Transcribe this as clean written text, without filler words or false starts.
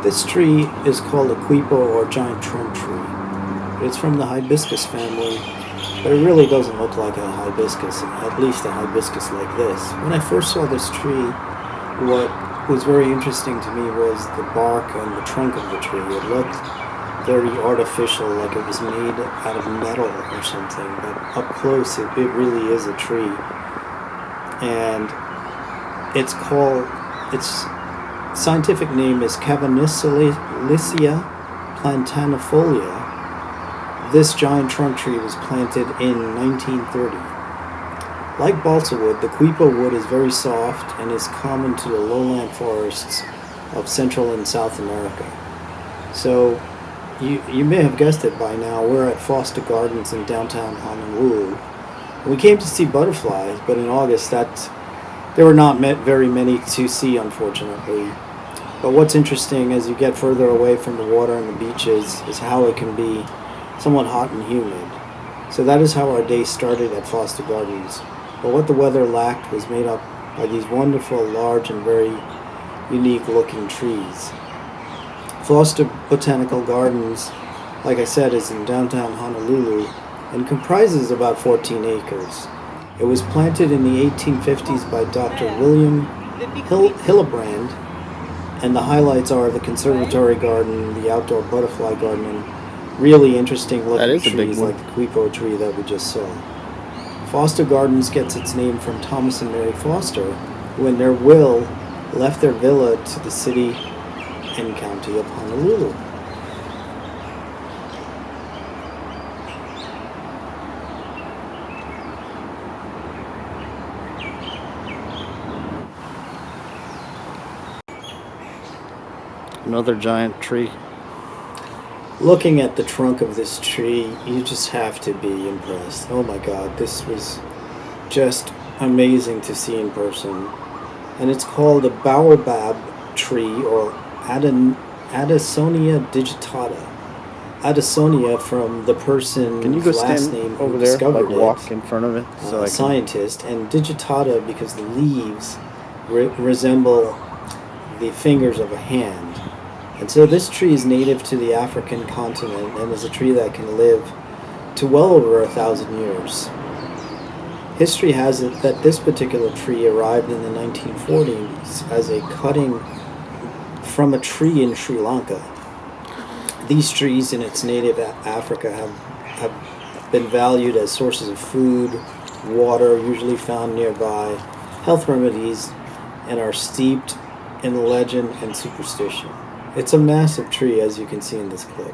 This tree is called a quipo or giant trunk tree. It's from the hibiscus family, but it really doesn't look like a hibiscus, at least a hibiscus like this. When I first saw this tree, what was very interesting to me was the bark and the trunk of the tree. It looked very artificial, like it was made out of metal or something, but up close it really is a tree. And its scientific name is Cavanicilicia plantanifolia. This giant trunk tree was planted in 1930. Like balsa wood, the quipo wood is very soft and is common to the lowland forests of Central and South America. So, you may have guessed it by now, we're at Foster Gardens in downtown Honolulu. We came to see butterflies, but in August there were not very many to see, unfortunately. But what's interesting as you get further away from the water and the beaches is how it can be somewhat hot and humid. So that is how our day started at Foster Gardens. But what the weather lacked was made up by these wonderful, large, and very unique-looking trees. Foster Botanical Gardens, like I said, is in downtown Honolulu and comprises about 14 acres. It was planted in the 1850s by Dr. William Hillebrand, and the highlights are the conservatory garden, the outdoor butterfly garden, and really interesting looking trees like the quipo tree that we just saw. Foster Gardens gets its name from Thomas and Mary Foster, who in their will left their villa to the city and county of Honolulu. Another giant tree. Looking at the trunk of this tree, you just have to be impressed. Oh my God, this was just amazing to see in person. And it's called a baobab tree, or Adansonia digitata. Adansonia from the person's last name who discovered it. Walk in front of it, so a scientist, and digitata because the leaves resemble the fingers of a hand. And so this tree is native to the African continent and is a tree that can live to well over 1,000 years. History has it that this particular tree arrived in the 1940s as a cutting from a tree in Sri Lanka. These trees in its native Africa have been valued as sources of food, water, usually found nearby, health remedies, and are steeped in legend and superstition. It's a massive tree, as you can see in this clip.